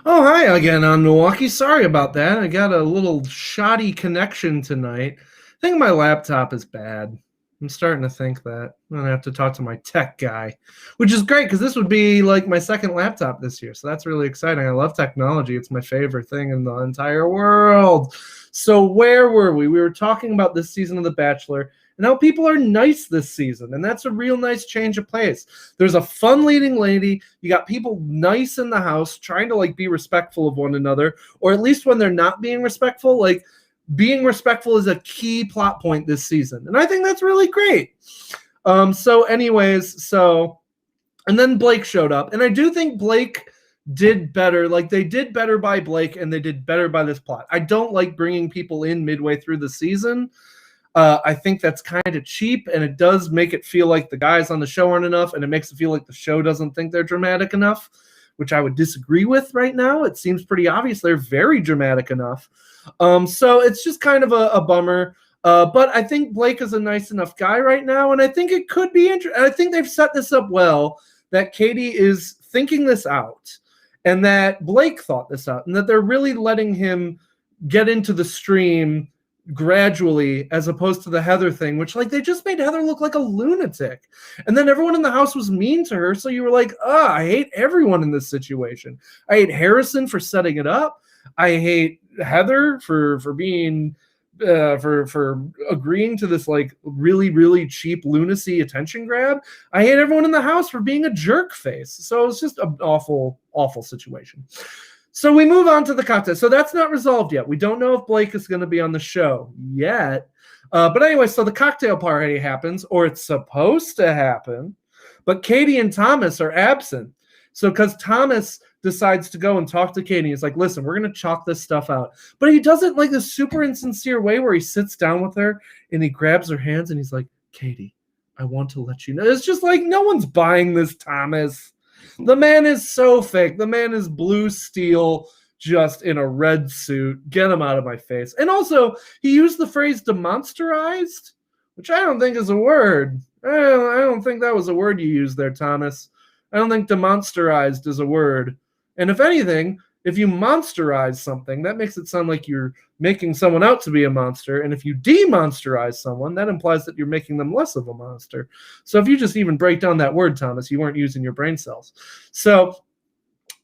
Oh, hi again on Milwaukee. Sorry about that. I got a little shoddy connection tonight. I think my laptop is bad. I'm starting to think that. I'm gonna have to talk to my tech guy, which is great because this would be like my second laptop this year. So that's really exciting. I love technology. It's my favorite thing in the entire world. So where were we? We were talking about this season of The Bachelor and how people are nice this season, and that's a real nice change of pace. There's a fun leading lady. You got people nice in the house trying to like be respectful of one another, or at least when they're not being respectful, like being respectful is a key plot point this season. And I think that's really great. And then Blake showed up, and I do think Blake did better. Like they did better by Blake, and they did better by this plot. I don't like bringing people in midway through the season. I think that's kind of cheap, and it does make it feel like the guys on the show aren't enough, and it makes it feel like the show doesn't think they're dramatic enough, which I would disagree with right now. It seems pretty obvious they're very dramatic enough. So it's just kind of a bummer. But I think Blake is a nice enough guy right now, and I think it could be interesting. I think they've set this up well, that Katie is thinking this out, and that Blake thought this out, and that they're really letting him get into the stream gradually, as opposed to the Heather thing, which like they just made Heather look like a lunatic. And then everyone in the house was mean to her. So you were like, I hate everyone in this situation. I hate Harrison for setting it up. I hate Heather for being for agreeing to this like really, really cheap lunacy attention grab. I hate everyone in the house for being a jerk face. So it's just an awful, awful situation. So we move on to the cocktail. So that's not resolved yet. We don't know if Blake is going to be on the show yet. But anyway, so the cocktail party happens, or it's supposed to happen. But Katie and Thomas are absent. So because Thomas decides to go and talk to Katie, he's like, listen, we're going to chalk this stuff out. But he does it like this super insincere way where he sits down with her and he grabs her hands and he's like, Katie, I want to let you know. It's just like, no one's buying this, Thomas. The man is so fake. The man is blue steel, just in a red suit. Get him out of my face. And also, he used the phrase demonsterized, which I don't think is a word. I don't think that was a word you used there, Thomas. I don't think demonsterized is a word. And if anything, if you monsterize something, that makes it sound like you're making someone out to be a monster. And if you demonsterize someone, that implies that you're making them less of a monster. So if you just even break down that word, Thomas, you weren't using your brain cells. So,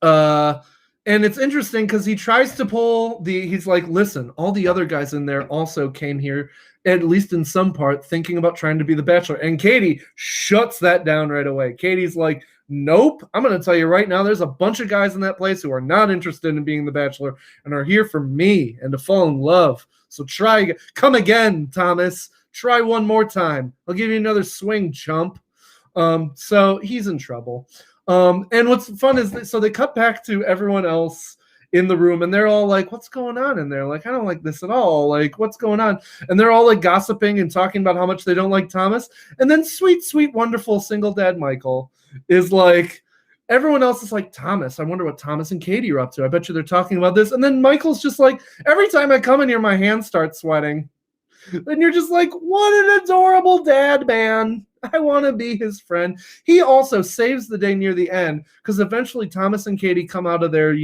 and it's interesting because he tries to he's like, listen, all the other guys in there also came here, at least in some part, thinking about trying to be the Bachelor. And Katie shuts that down right away. Katie's like, nope, I'm going to tell you right now, there's a bunch of guys in that place who are not interested in being the Bachelor and are here for me and to fall in love. So come again, Thomas. Try one more time. I'll give you another swing, chump. So he's in trouble. And what's fun is so they cut back to everyone else in the room, and they're all like, what's going on in there? Like, I don't like this at all. Like, what's going on? And they're all like gossiping and talking about how much they don't like Thomas. And then sweet, sweet, wonderful single dad Michael is like, everyone else is like, Thomas, I wonder what Thomas and Katie are up to. I bet you they're talking about this. And then Michael's just like, every time I come in here, my hands start sweating. And you're just like, what an adorable dad, man. I want to be his friend. He also saves the day near the end because eventually Thomas and Katie come out of their,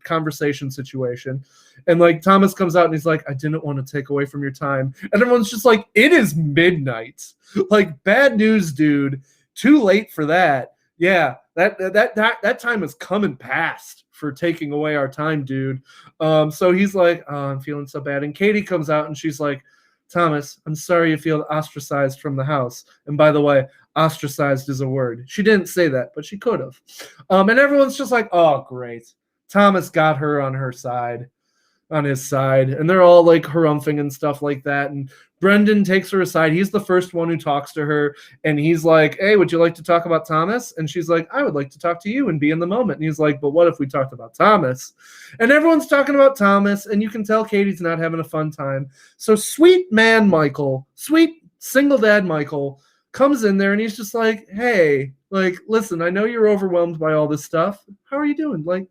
conversation situation. And like Thomas comes out and he's like, I didn't want to take away from your time. And everyone's just like, it is midnight. Like, bad news, dude. Too late for that. Yeah, that time is coming past for taking away our time, dude. So he's like, oh, I'm feeling so bad. And Katie comes out and she's like, Thomas, I'm sorry you feel ostracized from the house. And by the way, ostracized is a word. She didn't say that, but she could have. And everyone's just like, oh, great. Thomas got her on his side. And they're all like harumphing and stuff like that. And Brendan takes her aside. He's the first one who talks to her. And he's like, hey, would you like to talk about Thomas? And she's like, I would like to talk to you and be in the moment. And he's like, but what if we talked about Thomas? And everyone's talking about Thomas. And you can tell Katie's not having a fun time. So sweet man Michael, sweet single dad Michael comes in there and he's just like, hey, like, listen, I know you're overwhelmed by all this stuff. How are you doing? Like,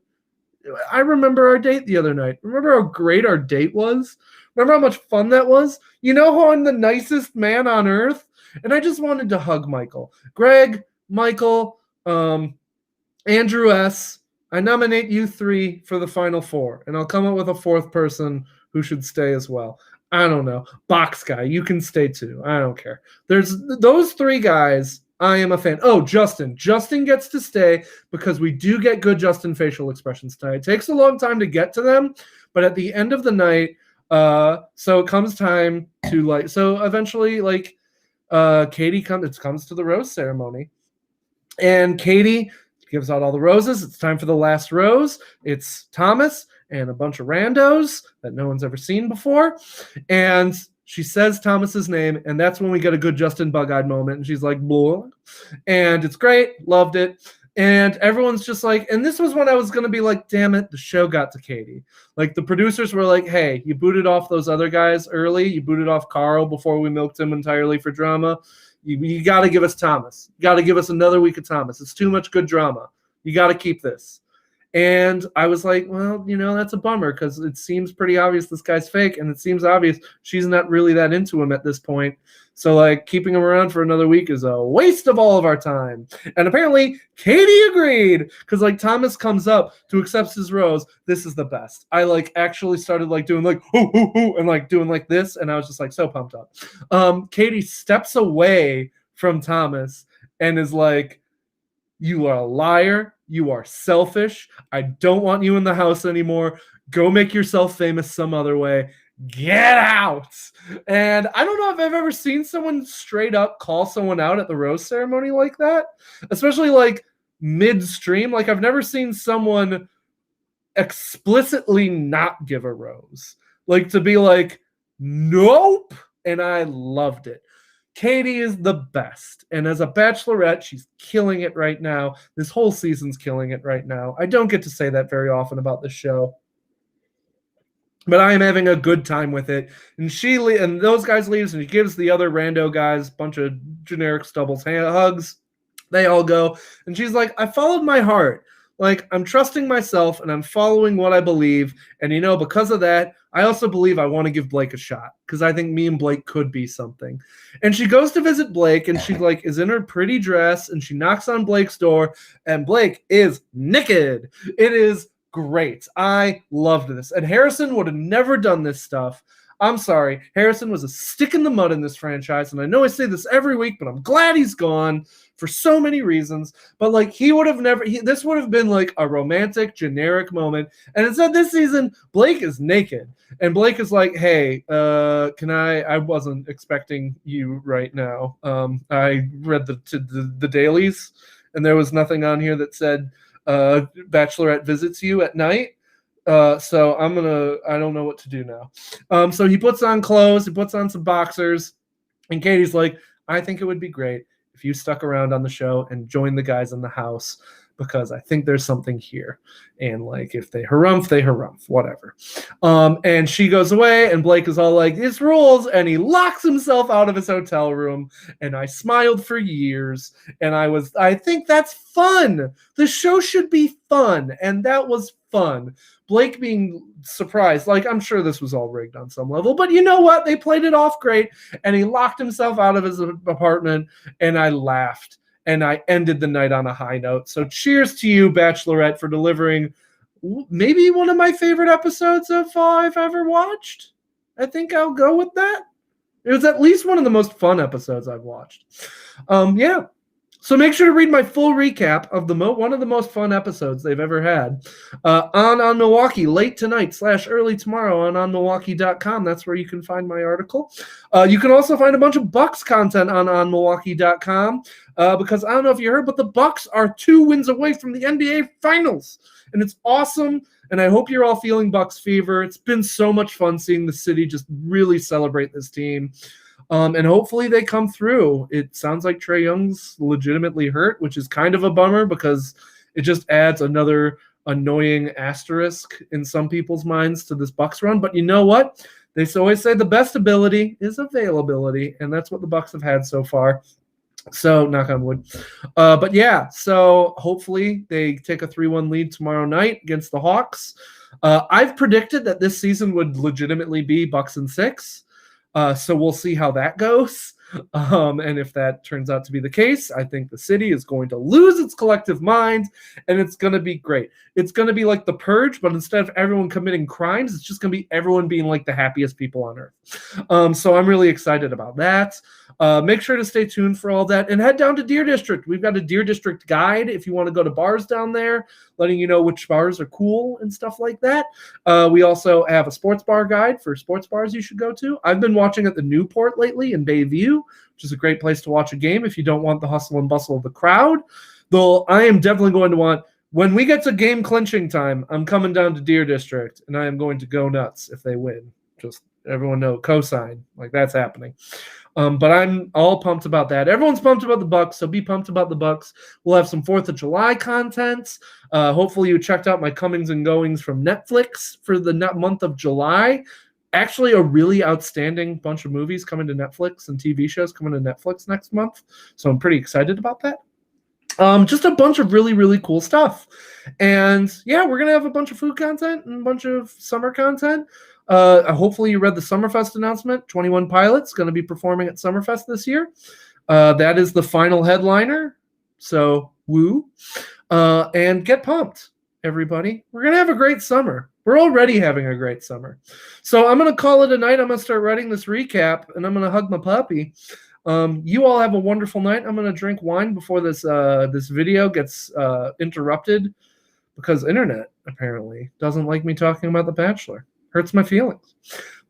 I remember our date the other night. Remember how great our date was? Remember how much fun that was? You know how I'm the nicest man on earth? And I just wanted to hug Michael. Greg, Michael, Andrew S., I nominate you three for the final four, and I'll come up with a fourth person who should stay as well. I don't know. Box guy, you can stay too. I don't care. There's those three guys. I am a fan. Oh, Justin. Justin gets to stay because we do get good Justin facial expressions tonight. It takes a long time to get to them, but at the end of the night, so it comes time to so eventually Katie comes to the rose ceremony, and Katie gives out all the roses. It's time for the last rose. It's Thomas and a bunch of randos that no one's ever seen before. And she says Thomas's name, and that's when we get a good Justin Bug-Eyed moment. And she's like, "Blah." And it's great. Loved it. And everyone's just like, and this was when I was going to be like, damn it, the show got to Katie. Like, the producers were like, hey, you booted off those other guys early. You booted off Carl before we milked him entirely for drama. You got to give us Thomas. You got to give us another week of Thomas. It's too much good drama. You got to keep this. And I was like, well, that's a bummer because it seems pretty obvious this guy's fake, and it seems obvious she's not really that into him at this point. So, keeping him around for another week is a waste of all of our time. And apparently, Katie agreed because, Thomas comes up to accept his rose. This is the best. I, actually started, doing, hoo, hoo, hoo, and, doing, this, and I was just, so pumped up. Katie steps away from Thomas and is like, you are a liar. You are selfish. I don't want you in the house anymore. Go make yourself famous some other way. Get out. And I don't know if I've ever seen someone straight up call someone out at the rose ceremony like that, especially midstream. I've never seen someone explicitly not give a rose. To be nope. And I loved it. Katie is the best. And as a Bachelorette, she's killing it right now. This whole season's killing it right now. I don't get to say that very often about this show. But I am having a good time with it. And and those guys leaves, and she gives the other rando guys a bunch of generic stubbles hugs. They all go. And she's like, I followed my heart. I'm trusting myself, and I'm following what I believe. And, because of that, I also believe I want to give Blake a shot because I think me and Blake could be something. And she goes to visit Blake, and she is in her pretty dress, and she knocks on Blake's door, and Blake is naked. It is great. I loved this. And Harrison would have never done this stuff. I'm sorry. Harrison was a stick in the mud in this franchise, and I know I say this every week, but I'm glad he's gone for so many reasons. But he would have never. This would have been a romantic, generic moment. And instead, this season, Blake is naked, and Blake is like, "Hey, can I wasn't expecting you right now. I read the dailies, and there was nothing on here that said Bachelorette visits you at night." So I don't know what to do now. So he puts on clothes, he puts on some boxers, and Katie's like, I think it would be great if you stuck around on the show and joined the guys in the house because I think there's something here. And if they harumph, whatever. And she goes away, and Blake is all like, this rules, and he locks himself out of his hotel room. And I smiled for years, and I think that's fun. The show should be fun, and that was fun. Blake being surprised, I'm sure this was all rigged on some level, but you know what? They played it off great, and he locked himself out of his apartment, and I laughed, and I ended the night on a high note. So cheers to you, Bachelorette, for delivering maybe one of my favorite episodes of I've ever watched. I think I'll go with that. It was at least one of the most fun episodes I've watched. Yeah. So make sure to read my full recap of one of the most fun episodes they've ever had on Milwaukee late tonight / early tomorrow on onmilwaukee.com. That's where you can find my article. You can also find a bunch of Bucks content on onmilwaukee.com because I don't know if you heard, but the Bucks are 2 wins away from the NBA Finals, and it's awesome. And I hope you're all feeling Bucks fever. It's been so much fun seeing the city just really celebrate this team. And hopefully they come through. It sounds like Trae Young's legitimately hurt, which is kind of a bummer because it just adds another annoying asterisk in some people's minds to this Bucks run. But you know what? They always say the best ability is availability, and that's what the Bucks have had so far. So, knock on wood. But yeah, so hopefully they take a 3-1 lead tomorrow night against the Hawks. I've predicted that this season would legitimately be Bucks in 6. So we'll see how that goes. And if that turns out to be the case, I think the city is going to lose its collective mind, and it's going to be great. It's going to be like The Purge, but instead of everyone committing crimes, it's just going to be everyone being like the happiest people on earth. So I'm really excited about that. Make sure to stay tuned for all that and head down to Deer District. We've got a Deer District guide if you want to go to bars down there, letting you know which bars are cool and stuff like that. We also have a sports bar guide for sports bars you should go to. I've been watching at the Newport lately in Bayview, which is a great place to watch a game if you don't want the hustle and bustle of the crowd. Though I am definitely going to want, when we get to game clinching time, I'm coming down to Deer District, and I am going to go nuts if they win. Just everyone know, cosign, like that's happening. But I'm all pumped about that. Everyone's pumped about the Bucks, so be pumped about the Bucks. We'll have some 4th of July content. Hopefully you checked out my comings and goings from Netflix for the month of July. Actually, a really outstanding bunch of movies coming to Netflix and TV shows coming to Netflix next month. So I'm pretty excited about that. Just a bunch of really, really cool stuff. And yeah, we're going to have a bunch of food content and a bunch of summer content. Hopefully you read the Summerfest announcement. 21 Pilots going to be performing at Summerfest this year. That is the final headliner. So woo. And get pumped, everybody. We're going to have a great summer. We're already having a great summer. So I'm going to call it a night. I'm going to start writing this recap, and I'm going to hug my puppy. You all have a wonderful night. I'm going to drink wine before this video gets interrupted because internet apparently doesn't like me talking about The Bachelor. Hurts my feelings.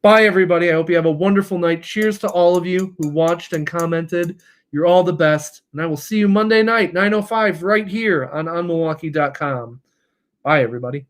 Bye, everybody. I hope you have a wonderful night. Cheers to all of you who watched and commented. You're all the best. And I will see you Monday night, 9:05, right here on onmilwaukee.com. Bye, everybody.